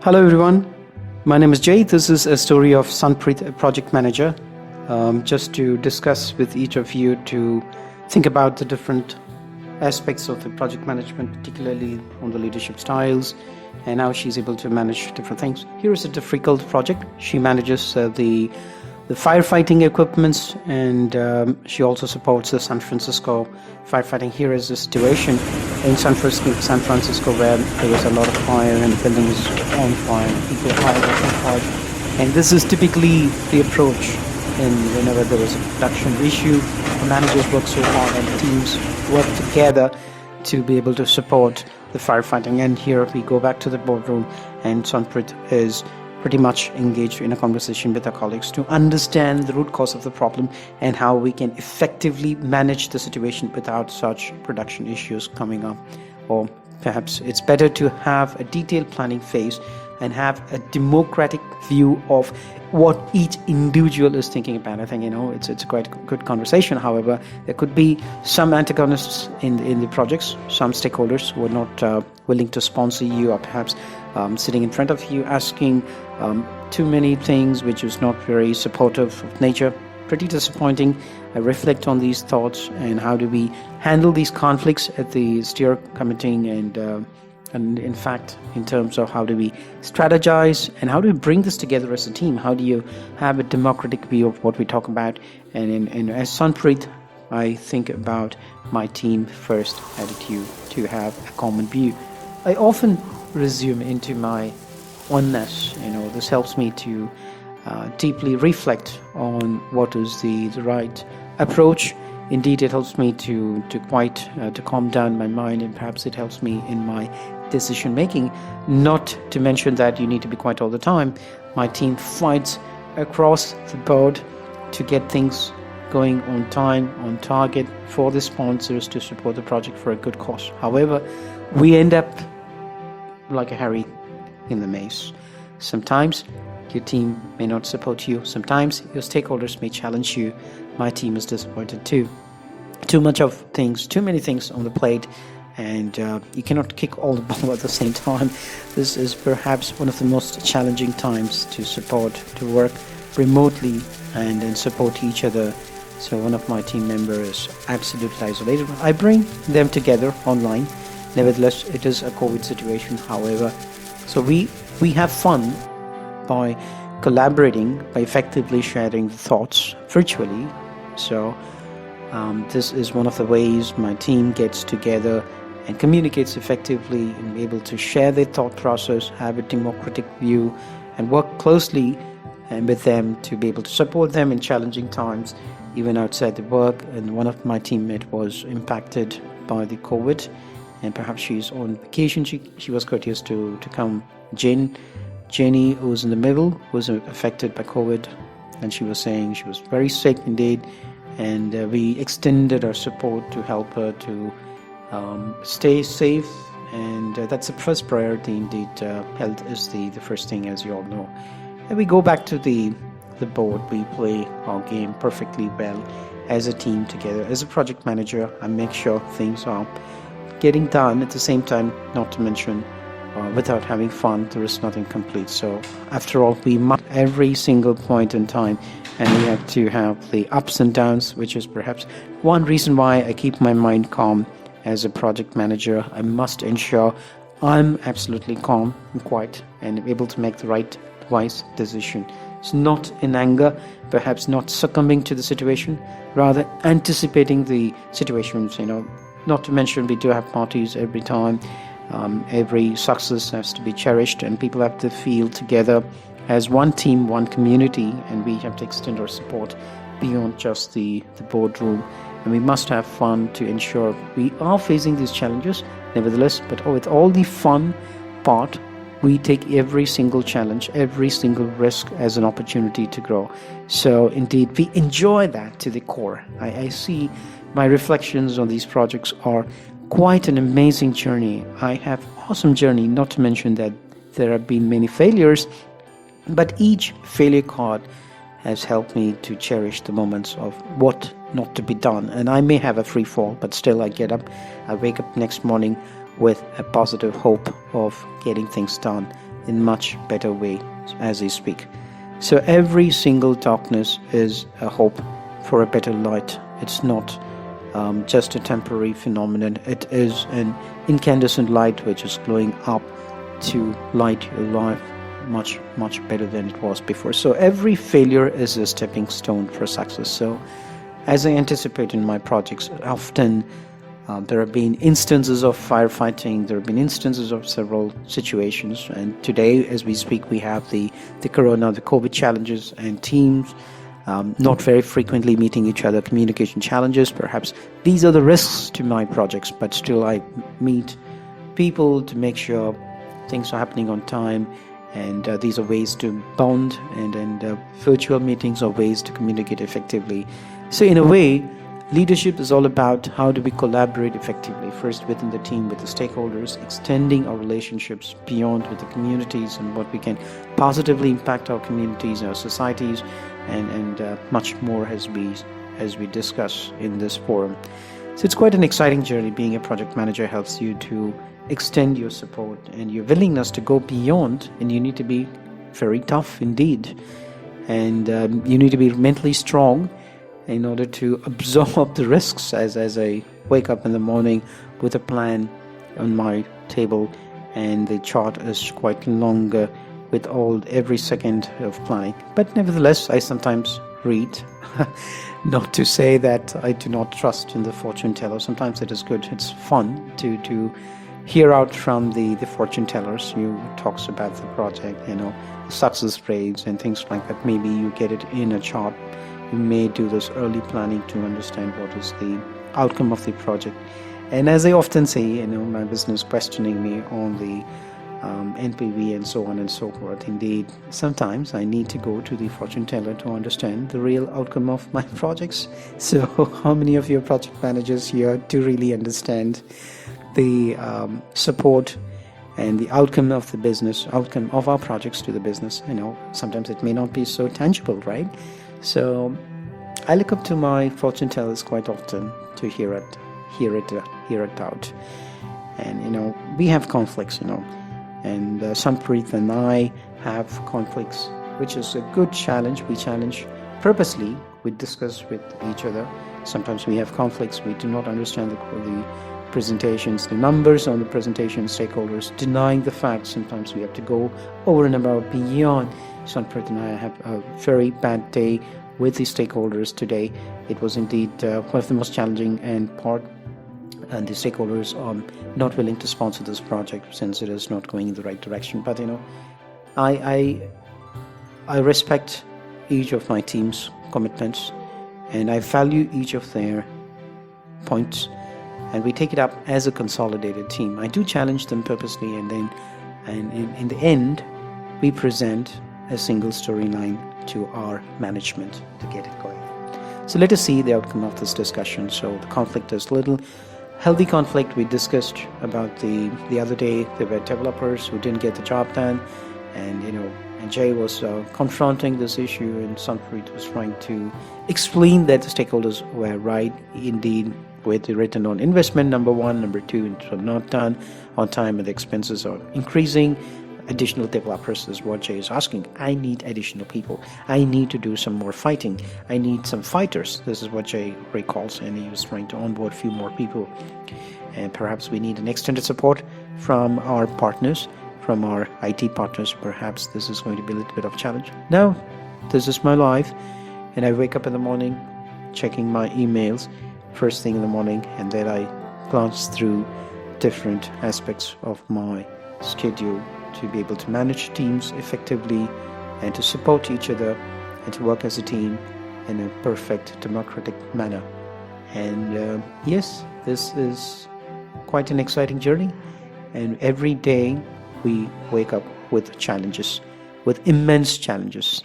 Hello everyone, my name is Jay. This is a story of Sunpreet, a project manager. Just to discuss with each of you to think about the different aspects of the project management, particularly on the leadership styles and how she's able to manage different things. Here is a difficult project. She manages the firefighting equipments, and she also supports the San Francisco firefighting. Here is the situation in San Francisco where there was a lot of fire and the building was on fire and people are on fire. And this is typically the approach whenever there is a production issue. The managers work so hard and the teams work together to be able to support the firefighting. And here we go back to the boardroom, and Sunpreet is pretty much engaged in a conversation with our colleagues to understand the root cause of the problem and how we can effectively manage the situation without such production issues coming up. Or perhaps it's better to have a detailed planning phase and have a democratic view of what each individual is thinking about. I think, it's quite a good conversation. However, there could be some antagonists in the projects, some stakeholders who are not willing to sponsor you, or perhaps sitting in front of you asking too many things, which is not very supportive of nature. Pretty disappointing. I reflect on these thoughts and how do we handle these conflicts at the steer committee, and in fact, in terms of how do we strategize and how do we bring this together as a team? How do you have a democratic view of what we talk about? And as Sunpreet, I think about my team first attitude to have a common view. I often resume into my oneness. This helps me to deeply reflect on what is the right approach. Indeed, it helps me to calm down my mind, and perhaps it helps me in my decision making. Not to mention that you need to be quiet all the time. My team fights across the board to get things going on time, on target, for the sponsors to support the project for a good cause. However, we end up like a hare in the maze. Sometimes your team may not support you. Sometimes your stakeholders may challenge you. My team is disappointed too. Too many things on the plate, and you cannot kick all the ball at the same time. This is perhaps one of the most challenging times to work remotely and support each other. So one of my team members is absolutely isolated. I bring them together online. Nevertheless, it is a COVID situation. However, so we have fun by collaborating, by effectively sharing the thoughts virtually. So this is one of the ways my team gets together and communicates effectively and be able to share their thought process, have a democratic view, and work closely and with them to be able to support them in challenging times, even outside the work. And one of my teammates was impacted by the COVID, and perhaps she's on vacation. She was courteous to come. Jenny, who's in the middle, was affected by COVID, and she was saying she was very sick indeed, and we extended our support to help her to stay safe, and that's the first priority indeed. Health is the first thing, as you all know. And we go back to the board. We play our game perfectly well as a team together. As a project manager, I make sure things are getting done at the same time, not to mention without having fun, there is nothing complete. So after all, we must every single point in time, and we have to have the ups and downs, which is perhaps one reason why I keep my mind calm as a project manager. I must ensure I'm absolutely calm and quiet and able to make the right, wise decision. It's not in anger, perhaps not succumbing to the situation, rather anticipating the situations. Not to mention, we do have parties every time. Every success has to be cherished, and people have to feel together as one team, one community, and we have to extend our support beyond just the boardroom. And we must have fun to ensure we are facing these challenges, nevertheless, but with all the fun part, we take every single challenge, every single risk as an opportunity to grow. So indeed, we enjoy that to the core. I see my reflections on these projects are quite an amazing journey. I have awesome journey, not to mention that there have been many failures, but each failure card has helped me to cherish the moments of what not to be done. And I may have a free fall, but still I get up, I wake up next morning with a positive hope of getting things done in much better way as we speak. So every single darkness is a hope for a better light. It's not just a temporary phenomenon. It is an incandescent light which is glowing up to light your life much better than it was before. So every failure is a stepping stone for success. So as I anticipate in my projects, often there have been instances of firefighting, there have been instances of several situations, and today as we speak we have the corona, the COVID challenges, and teams not very frequently meeting each other, communication challenges. Perhaps these are the risks to my projects, but still I meet people to make sure things are happening on time, and these are ways to bond, and virtual meetings are ways to communicate effectively. So in a way, leadership is all about how do we collaborate effectively, first within the team, with the stakeholders, extending our relationships beyond with the communities, and what we can positively impact our communities, our societies, and much more as we discuss in this forum. So it's quite an exciting journey. Being a project manager helps you to extend your support and your willingness to go beyond, and you need to be very tough indeed, and you need to be mentally strong in order to absorb the risks. As I wake up in the morning with a plan on my table, and the chart is quite longer with every second of planning. But nevertheless, I sometimes read. Not to say that I do not trust in the fortune teller. Sometimes it is good. It's fun to hear out from the fortune tellers who talks about the project, success rates and things like that. Maybe you get it in a chart. You may do this early planning to understand what is the outcome of the project. And as I often say, my business questioning me on the NPV and so on and so forth. Indeed, sometimes I need to go to the fortune teller to understand the real outcome of my projects. So how many of your project managers here do really understand the support and the outcome of the business, outcome of our projects to the business? Sometimes it may not be so tangible, right? So I look up to my fortune tellers quite often to hear it out. And we have conflicts, and Sunpreet and I have conflicts, which is a good challenge. We challenge purposely. We discuss with each other. Sometimes we have conflicts. We do not understand the presentations, the numbers on the presentation, stakeholders denying the facts. Sometimes we have to go over and above beyond. Sunpreet and I have a very bad day with the stakeholders today. It was indeed one of the most challenging and the stakeholders are not willing to sponsor this project since it is not going in the right direction. But I respect each of my team's commitments, and I value each of their points, and we take it up as a consolidated team. I do challenge them purposely, and in the end we present a single storyline to our management to get it going. So let us see the outcome of this discussion. So the conflict is little. Healthy conflict. We discussed about the other day. There were developers who didn't get the job done, and Jay was confronting this issue, and Sunpreet was trying to explain that the stakeholders were right indeed with the return on investment, number one. Number two, it's not done on time and the expenses are increasing. Additional developers is what Jay is asking. I need additional people. I need to do some more fighting. I need some fighters. This is what Jay recalls, and he was trying to onboard a few more people. And perhaps we need an extended support from our partners, from our IT partners. Perhaps this is going to be a little bit of a challenge. No, this is my life, and I wake up in the morning checking my emails first thing in the morning, and then I glance through different aspects of my schedule to be able to manage teams effectively and to support each other and to work as a team in a perfect democratic manner. And yes, this is quite an exciting journey, and every day we wake up with challenges, with immense challenges.